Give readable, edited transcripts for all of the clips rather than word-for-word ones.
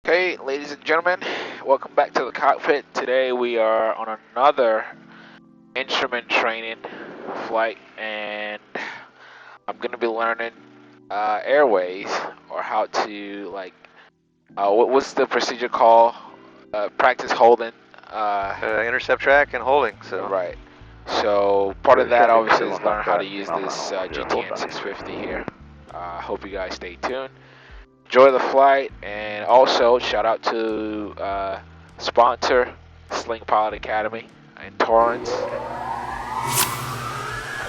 Okay, ladies and gentlemen, welcome back to the cockpit. Today we are on another instrument training flight, and I'm going to be learning airways, or how to, like, what's the procedure called? Practice holding. Intercept track and holding, so. Right. So part of that obviously is learn how to use this GTN 650 here. Hope you guys stay tuned. Enjoy the flight, and also shout out to sponsor Sling Academy in Torrance.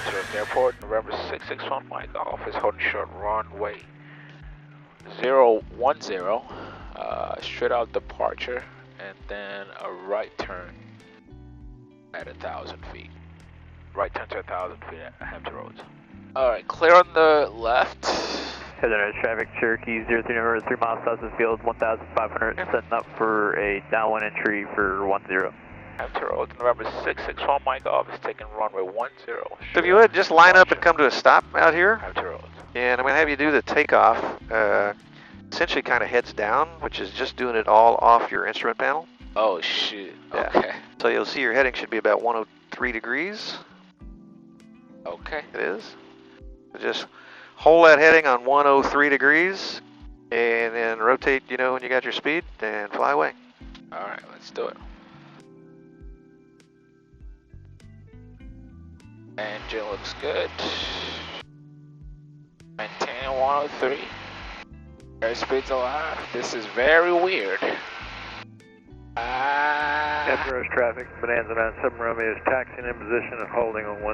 At Airport, November 661, Mike Golf is holding short runway 010, straight out departure, and then a right turn at 1,000 feet. Right turn to 1,000 feet at Hampton Roads. Alright, clear on the left. Heather, traffic Cherokee 03 November 3 miles south of the field, 1,500, setting up for a downwind entry for 10. Hampton Roads, November 661, Mike Golf is taking runway 10. So if you would, just line up and come to a stop out here. Hampton Roads. And I'm going to have you do the takeoff, essentially kind of heads down, which is just doing it all off your instrument panel. Oh, shit. Yeah. Okay. So you'll see your heading should be about 103 degrees. Okay. It is. So just hold that heading on 103 degrees, and then rotate, when you got your speed, and fly away. Alright, let's do it. Engine looks good. Maintain 103. Airspeed's alive. This is very weird. Approach traffic, Bonanza 97 Romeo is taxiing in position and holding on 10.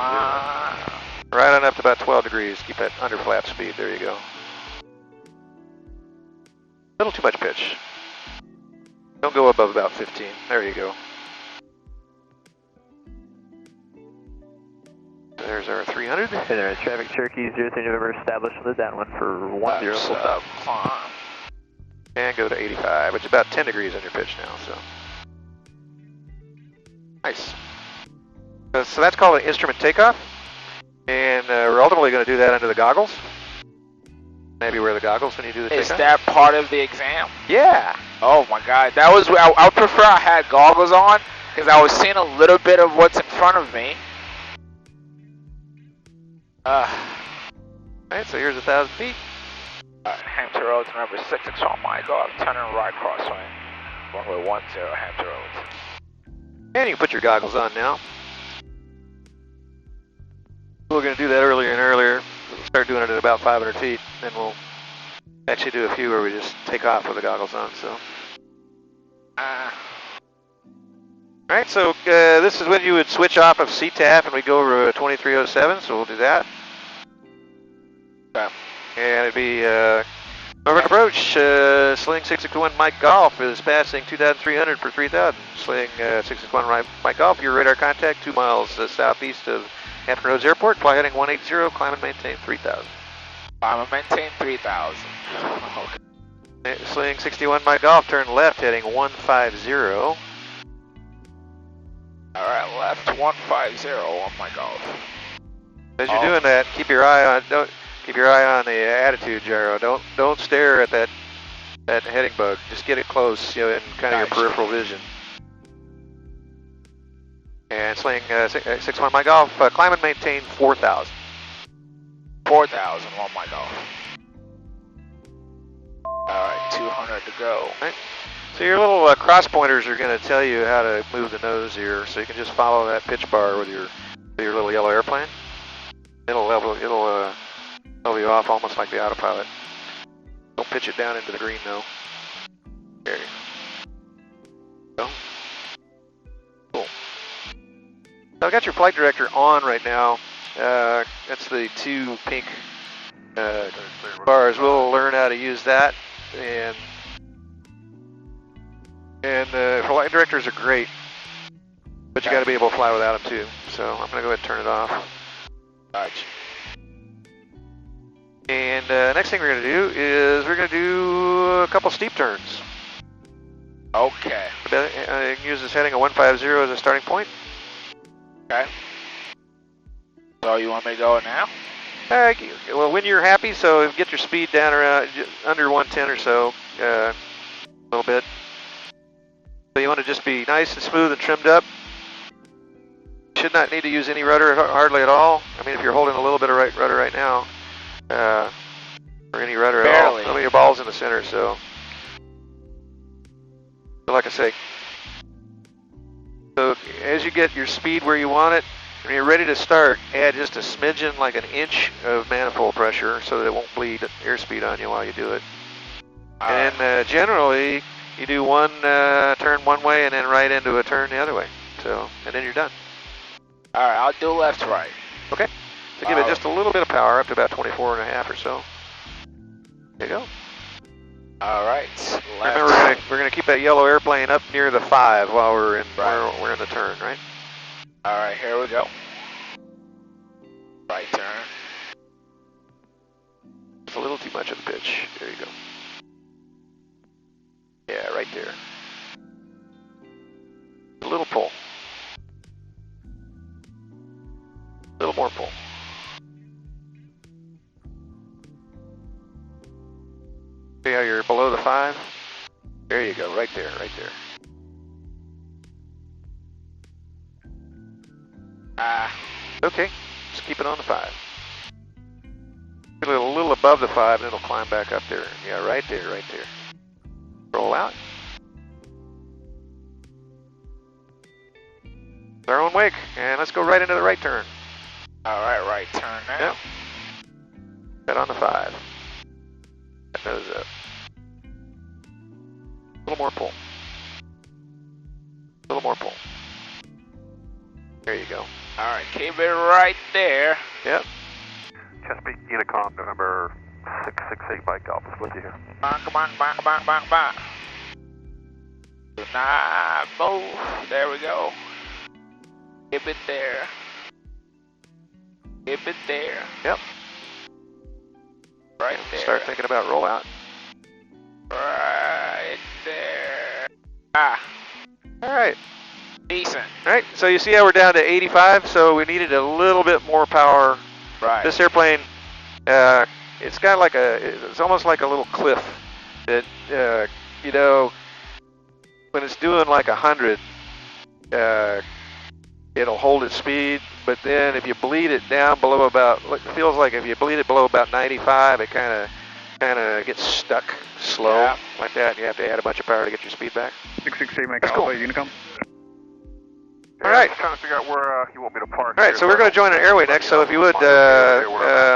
Right on up to about 12 degrees. Keep that under flap speed. There you go. A little too much pitch. Don't go above about 15. There you go. There's our 300. Heather, traffic Cherokee 03 November established on the downwind for 10 full stop. Climb. And go to 85, which is about 10 degrees on your pitch now, so. Nice. So that's called an instrument takeoff. And we're ultimately going to do that under the goggles. Maybe wear the goggles when you do the takeoff. Is that part of the exam? Yeah. Oh my god, that was, I would prefer I had goggles on, because I was seeing a little bit of what's in front of me. Alright, so here's 1,000 feet. Hampton Roads, number 661, my god, turning right crossway. Runway 10, Hampton Roads. And you can put your goggles on now. We're going to do that earlier and earlier. We'll start doing it at about 500 feet. Then we'll actually do a few where we just take off with the goggles on, so. Alright, so this is when you would switch off of CTAF and we go over 2307, so we'll do that. Okay. And it'd be northern approach. Sling 661 Mike Golf is passing 2,300 for 3,000. Sling 661 Mike Golf, your radar contact 2 miles southeast of Hampton Roads Airport. Fly heading 180, climb and maintain 3,000. Climb and maintain 3,000. Okay. Sling 61 Mike Golf, turn left heading 150. Alright, left 150 on my golf. As you're doing that, keep your eye on the attitude gyro. Don't stare at that heading bug. Just get it close, in kind of your peripheral vision. And Sling 61 Mike Golf, climb and maintain 4,000. 4,000 on my golf. Alright, 200 to go. Right. So your little cross pointers are going to tell you how to move the nose here, so you can just follow that pitch bar with your little yellow airplane. It'll level you off almost like the Autopilot. Don't pitch it down into the green though. There you go. Cool. So I've got your flight director on right now. That's the 2 pink bars. We'll learn how to use that, and flight directors are great, but you got to be able to fly without them too. So I'm going to go ahead and turn it off. Gotcha. And next thing we're going to do is we're going to do a couple steep turns. Okay. You can use this heading of 150 as a starting point. Okay. So you want me to go now? Well, when you're happy, so get your speed down around under 110 or so. a little bit. So you want to just be nice and smooth and trimmed up. Should not need to use any rudder hardly at all. I mean, if you're holding a little bit of rudder right now, or any rudder at all. I mean, your ball's in the center, so like I say. So as you get your speed where you want it, when you're ready to start, add just a smidgen, like an inch of manifold pressure so that it won't bleed airspeed on you while you do it. And generally, you do one turn one way and then right into a turn the other way. So, and then you're done. All right, I'll do left to right. Okay. So give it just a little bit of power, up to about 24.5 or so. There you go. All right. Left. Remember, we're gonna keep that yellow airplane up near the 5 while we're in we're in the turn, right? All right, here we go. Right turn. It's a little too much of a pitch. There you go. Yeah, right there. A little pull. A little more pull. See how you're below the 5? There you go, right there, right there. Okay, just keep it on the 5. A little above the 5 and it'll climb back up there. Yeah, right there, right there. Roll out. Our own wake, and let's go right into the right turn. All right, right turn now. Yep. Set on the 5. That nose up. A little more pull. A little more pull. There you go. All right, keep it right there. Yep. Chesapeake, Unicom, November 668 Mike Alpha, with you here. Come on. Do not move. There we go. Keep it there. Keep it there. Yep. Right there. Start thinking about rollout. Right there. All right. Decent. All right, so you see how we're down to 85, so we needed a little bit more power. Right. This airplane, it's got like it's almost like a little cliff that, you know, when it's doing like 100, it'll hold its speed, but then if you bleed it down below about, it feels like if you bleed it below about 95, it kind of gets stuck slow like that, and you have to add a bunch of power to get your speed back. 668 Mike Alpha, Unicom. All right. Just trying to figure out where you want me to park. All right, so we're going to join an airway next, so if you would,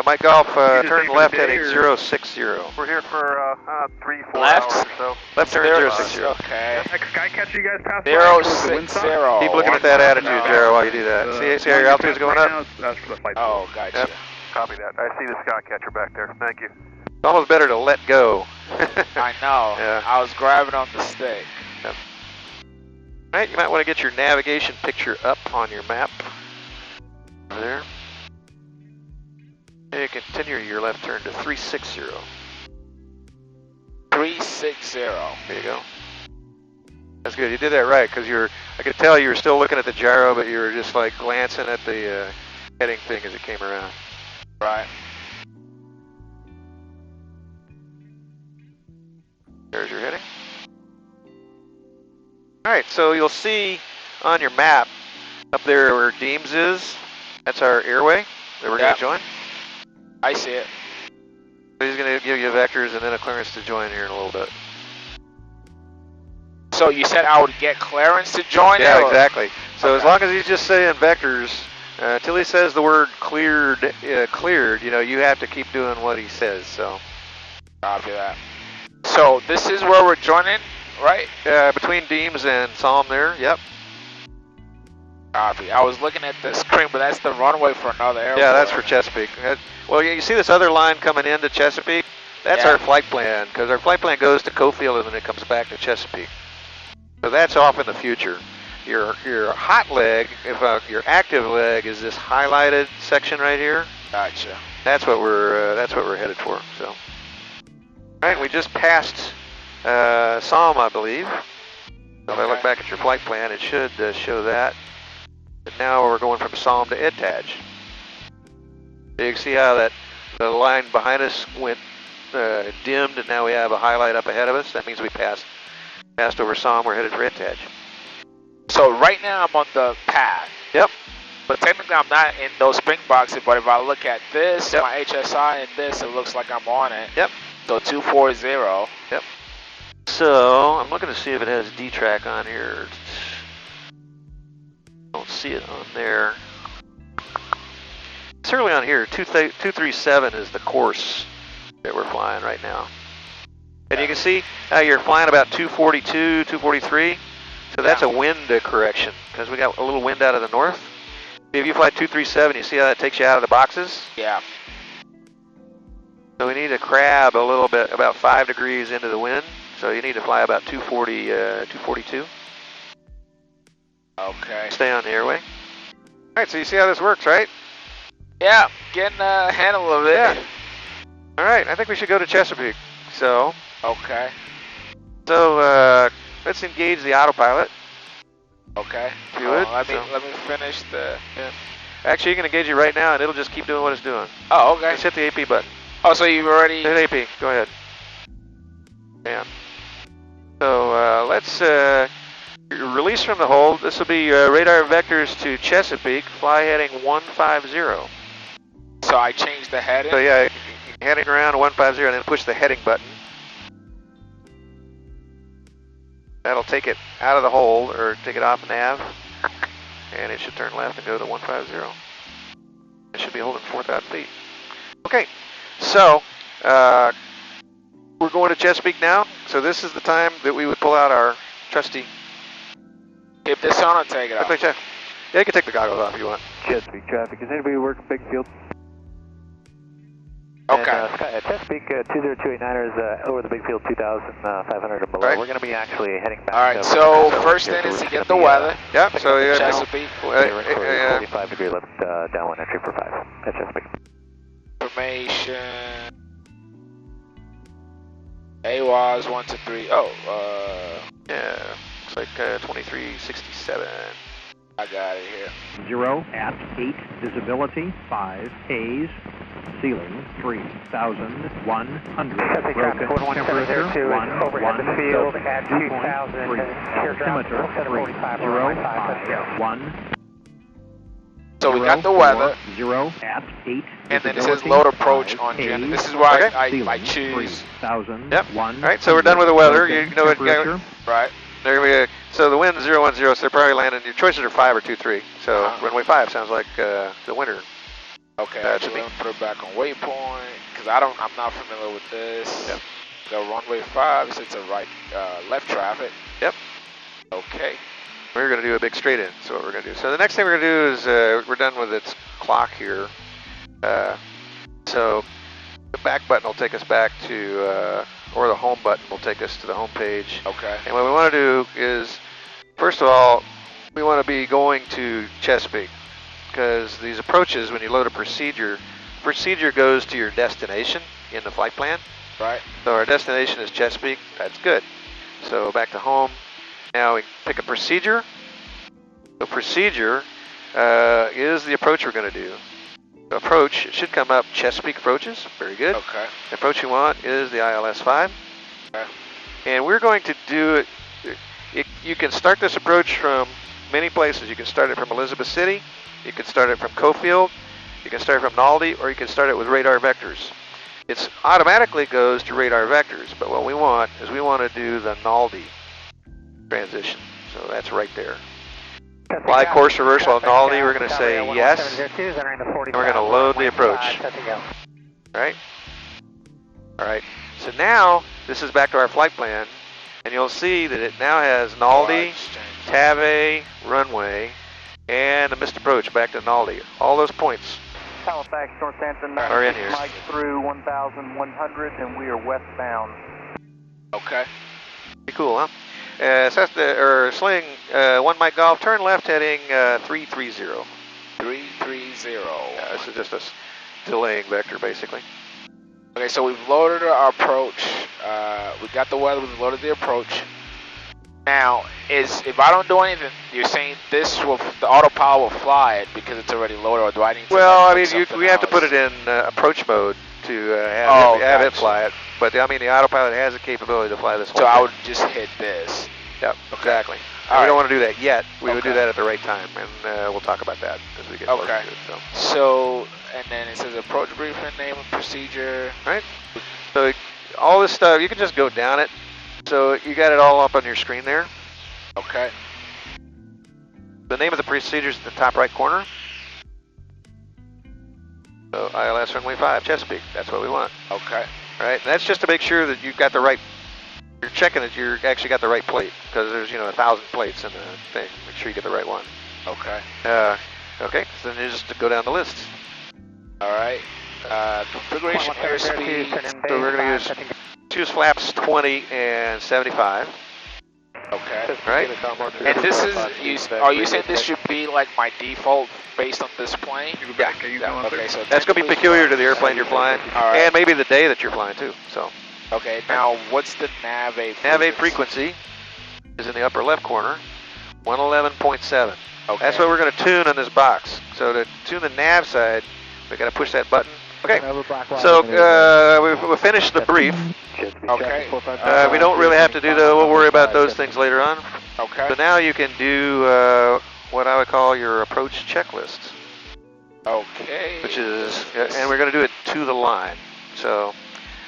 Mike Golf, turn left heading 060. We're here for 3-4 Left? hours or so. Left turn 060. Okay. Next guy catch you guys past 060. Keep looking at that attitude, Jero, while you do that. See how your altitude's going up? That's for the flight. Oh, gotcha. Yep. Copy that. I see the sky catcher back there. Thank you. It's almost better to let go. I know. Yeah. I was grabbing on the stick. Yep. All right, you might want to get your navigation picture up on your map. Over there. And you continue your left turn to 360. 360. There you go. That's good. You did that right, because I could tell you were still looking at the gyro, but you were just like glancing at the heading thing as it came around. Right. There's your heading. All right, so you'll see on your map up there where Deems is, that's our airway that we're going to join. I see it. He's going to give you vectors and then a clearance to join here in a little bit. So you said I would get clearance to join? Yeah, exactly. So as long as he's just saying vectors, until he says the word cleared, you know, you have to keep doing what he says. So. Copy that. So this is where we're joining, right? Between Deems and Psalm there, yep. Copy. I was looking at the screen, but that's the runway for another airport. Yeah, that's for Chesapeake. Well, you see this other line coming into Chesapeake? That's our flight plan, because our flight plan goes to Cofield and then it comes back to Chesapeake. So that's off in the future. Your hot leg, your active leg, is this highlighted section right here. Gotcha. That's what we're headed for. So, all right, we just passed Psalm, I believe. So if I look back at your flight plan, it should show that. But now we're going from Psalm to EdTaj. So you can see how that the line behind us went dimmed, and now we have a highlight up ahead of us. That means we passed Passed over Somme, we're headed for Etaj. So right now I'm on the path. Yep. But technically I'm not in those spring boxes, but if I look at this, Yep. my HSI and this, it looks like I'm on it. Yep. So 240. Yep. So I'm looking to see if it has D-track on here. Don't see it on there. It's early on here. 237 is the course that we're flying right now. And you can see how you're flying about 242, 243. So that's a wind correction because we got a little wind out of the north. If you fly 237, you see how that takes you out of the boxes? Yeah. So we need to crab a little bit, about 5 degrees into the wind. So you need to fly about 240, 242. Okay. Stay on the airway. All right, so you see how this works, right? Yeah, getting a handle of it. Yeah. All right, I think we should go to Chesapeake. So. Okay. So let's engage the autopilot. Okay. If you would. Let me finish the. Yeah. Actually, you can engage it right now, and it'll just keep doing what it's doing. Oh, okay. Just hit the AP button. Oh, so you've already. Hit AP. Go ahead. Yeah. So let's release from the hold. This will be radar vectors to Chesapeake. Fly heading 150. So I changed the heading. So yeah, heading around 150, and then push the heading button. That'll take it out of the hold, or take it off nav, and it should turn left and go to 150. It should be holding 4,000 feet. Okay, so we're going to Chesapeake now. So this is the time that we would pull out our trusty. Keep this on or take it off? Yeah, you can take the goggles off if you want. Chesapeake traffic, is anybody working big field? Okay. And, Chesapeake 20289 is over the big field 2,500 and below. Right. We're going to be actually heading back. All right, so first thing is to get the weather. Yeah, so you Chesapeake. 45 degree left downwind entry for 5 at Chesapeake. Information. AWAS 123. Oh, yeah, looks like 2367. I got it here. 0 at 8, visibility 5, haze, ceiling 3,100, broken temperature 1, overhead the field at 2,000, 2.3, altimeter 3, 0, 5, 1. So we got the weather. 0 at 8, and then it says load approach on Jen. This is why I choose. 3,000, Yep. 1. All right, so we're done with the weather. You know what? Right. There we go. So the wind 010, so they're probably landing. Your choices are 5 or 23. So runway 5 sounds like the winner. Okay, to so me. let me put it back on waypoint because I'm not familiar with this. Yep. The runway 5 it's a left traffic. Yep. Okay. We're going to do a big straight in. So what we're going to do. So the next thing we're going to do is we're done with its clock here. So the back button will take us back to, or the home button will take us to the home page. Okay. And what we want to do is, first of all, we want to be going to Chesapeake because these approaches, when you load a procedure goes to your destination in the flight plan. Right. So our destination is Chesapeake. That's good. So back to home. Now we pick a procedure. The procedure is the approach we're going to do. The approach, it should come up Chesapeake approaches. Very good. Okay. The approach you want is the ILS-5. Okay. And we're going to do it. You can start this approach from many places. You can start it from Elizabeth City. You can start it from Cofield. You can start it from Naldi, or you can start it with radar vectors. It automatically goes to radar vectors, but what we want is we want to do the Naldi transition. So that's right there. Fly course reversal on Naldi, we're going to say yes, and we're going to load the approach. All right. So now this is back to our flight plan, and you'll see that it now has Naldi, Tave, runway, and a missed approach back to Naldi. All those points Halifax, Northampton, are in here. Mike through 1,100, and we are westbound. Okay. Pretty cool, huh? Sling 1 Mike Golf, turn left heading 330. 330. Yeah, this is just a delaying vector, basically. Okay, so we've loaded our approach. We got the weather, we've loaded the approach. Now, if I don't do anything, you're saying the autopilot will fly it because it's already loaded, or do I need to? Well, I mean, we have to put it in approach mode to have it fly it. but I mean the autopilot has the capability to fly this whole So I thing. would just hit this. Yep, exactly. All We right. don't want to do that yet. We would do Okay. that at the right time, and we'll talk about that as we get closer Okay. to it. So, and then it says approach briefing, name and procedure. Right. So all this stuff, you can just go down it. So you got it all up on your screen there. Okay. The name of the procedure is at the top right corner. So ILS runway 5, Chesapeake. That's what we want. Okay. All right. And that's just to make sure that you've got the right. You're checking that you're actually got the right plate because there's 1,000 plates in the thing. Make sure you get the right one. Okay. Okay. So then you just go down the list. All right. Configuration airspeed. So we're going to choose flaps 20 and 75. Okay. Right. And this is, are you saying this should be like my default based on this plane? Yeah. Okay, so That's going to be peculiar to the airplane you're flying, All right. and maybe the day that you're flying too. So. Okay, now what's the nav 8 Nav 8 frequency is in the upper left corner, 111.7. Okay. That's what we're going to tune on this box. So to tune the nav side, we got to push that button. Okay. So we finished the brief. Okay. We don't really have to do the. We'll worry about those things later on. Okay. So now you can do what I would call your approach checklist, Okay. which is, and we're going to do it to the line. So.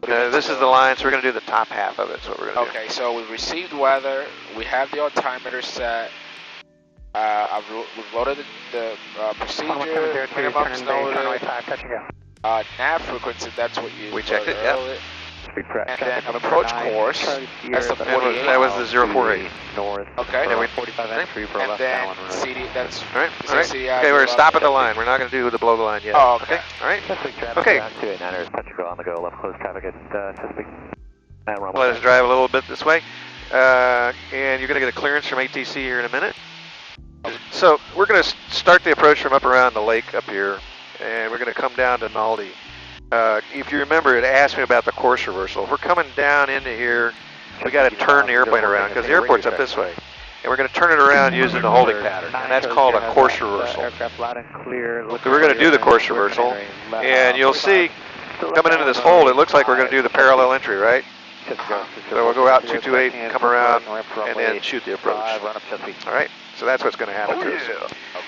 This is the line, so we're going to do the top half of it. That's what we're going to do. Okay, so we've received weather. We have the altimeter set. We've loaded the procedure. Minimums loaded. Nav frequency, that's what you. We checked it, yeah. Earlier. And then approach course. That's the 48. That was the 048. Okay. And we 45 entry for And left then downwind. CD. That's All right. it All right. says CDI Okay, we're going to stop at the below. line. We're not going to do the below the line yet. Oh, okay. All right. Chesapeake traffic. Okay. 289ers, Patrick on the go. Left close traffic at Chesapeake. Let us drive a little bit this way. And you're going to get a clearance from ATC here in a minute. So we're going to start the approach from up around the lake up here, and we're going to come down to Naldi. If you remember, it asked me about the course reversal. If we're coming down into here, we got to turn the airplane around because the airport's up this way. And we're going to turn it around using the holding pattern, and that's called a course reversal. Aircraft loud and clear. So we're going to do the course reversal, and you'll see coming into this hold, it looks like we're going to do the parallel entry, right? So we'll go out 228 and come around and then shoot the approach. All right, so that's what's going to happen to us.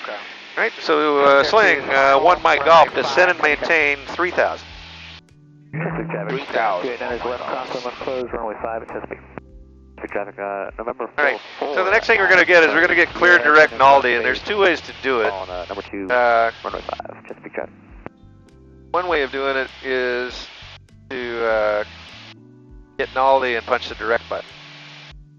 Okay. All right, so Sling, 1 Mike Golf, descend and maintain 3,000. 3,000. Left crosswind closed, runway 5 at Chesapeake. Traffic, November 4. All right, so the next thing we're going to get is we're going to get cleared direct Naldi, and there's two ways to do it. Number 2, runway 5, Chesapeake traffic. One way of doing it is to hit Naldi and punch the direct button.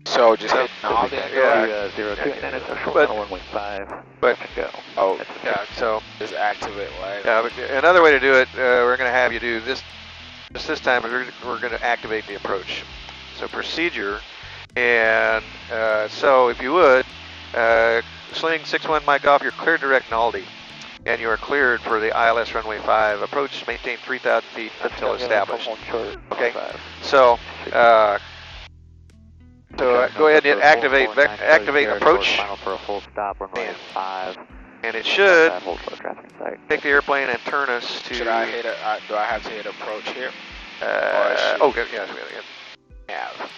So just hit Naldi. Yeah. 02 But- runway 5. But Go. Oh, yeah, so just activate light. yeah, but another way to do it, we're going to have you do this. Just this time, we're going to activate the approach. So procedure, and so if you would, Sling 61 Mike off, you're cleared direct Naldi, and you are cleared for the ILS runway 5 approach. Maintain 3,000 feet until established. Okay. So go ahead and activate approach, For a full stop, runway 5. and it should Hold for traffic in sight. take the airplane and turn us to. Should I hit a? Do I have to hit approach here? Oh, yeah. Nav.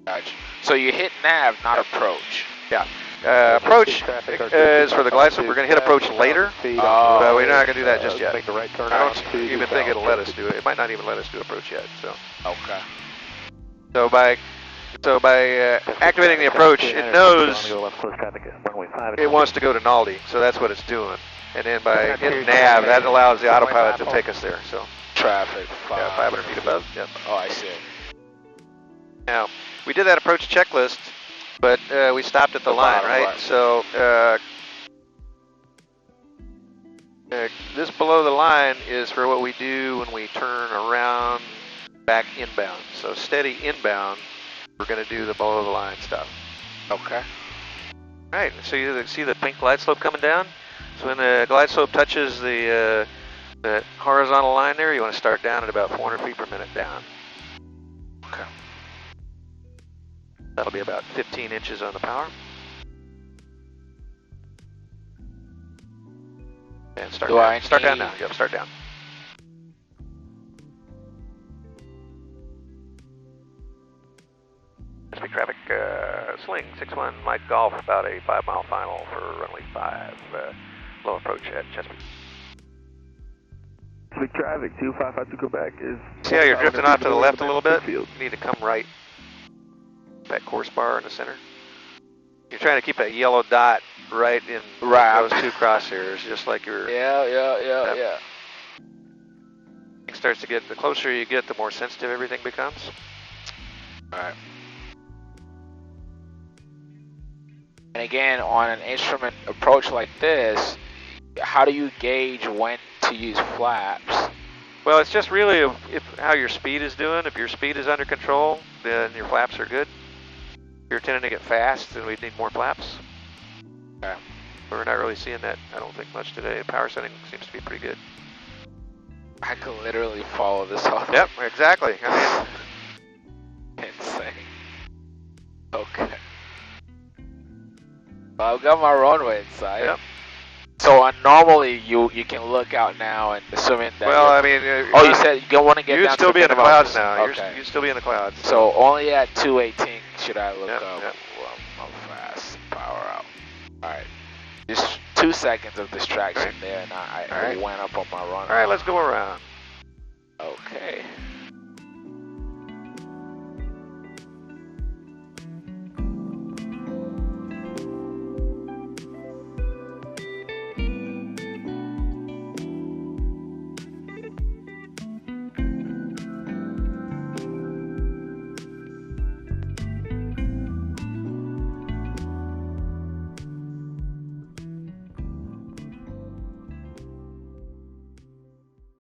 Gotcha. So you hit nav, not approach. Yeah. Approach is for the glide slope. We're going to hit approach later, but we're not going to do that just yet. Make the right turn. I don't even think it'll let us do it. It might not even let us do approach yet. Okay. So by activating the approach, it knows it wants to go to Naldi, so that's what it's doing. And then by hitting nav, that allows the autopilot to take us there. So Traffic. 500 feet above. Yep. Oh, I see. Now we did that approach checklist, but we stopped at the line, bottom right? line. So this below the line is for what we do when we turn around back inbound. So steady inbound, we're going to do the below the line stuff. Okay. All right, so you see the pink glide slope coming down? So when the glide slope touches the horizontal line there, you want to start down at about 400 feet per minute down. Okay. That'll be about 15 inches on the power. And start Do down. I Start down need- now. Yep, start down. Chesapeake traffic, Sling 61 Mike Golf, about a 5-mile final for runway 5, low approach at Chesapeake. Chesapeake traffic, 2552 Quebec is... See how you're drifting off to the left a little bit? You need to come right. That course bar in the center. You're trying to keep that yellow dot right in those two crosshairs, just like you're... Yeah. It starts to get, the closer you get, the more sensitive everything becomes. Alright. And again, on an instrument approach like this, how do you gauge when to use flaps? Well, it's just really if how your speed is doing. If your speed is under control, then your flaps are good. If you're tending to get fast, then we need more flaps. Okay. But we're not really seeing that, I don't think, much today. Power setting seems to be pretty good. I could literally follow this all. Yep, exactly. I mean, insane. Okay. Well, I've got my runway inside. Yep. So normally you can look out now and assuming that. Well, I mean. You said you want to get down to you'd still be in the clouds now. Okay. You'd still be in the clouds. So only at 218 should I look up Yep. how fast power out. All right. Just 2 seconds of distraction there, and I went up on my run. All right, let's go around. Okay.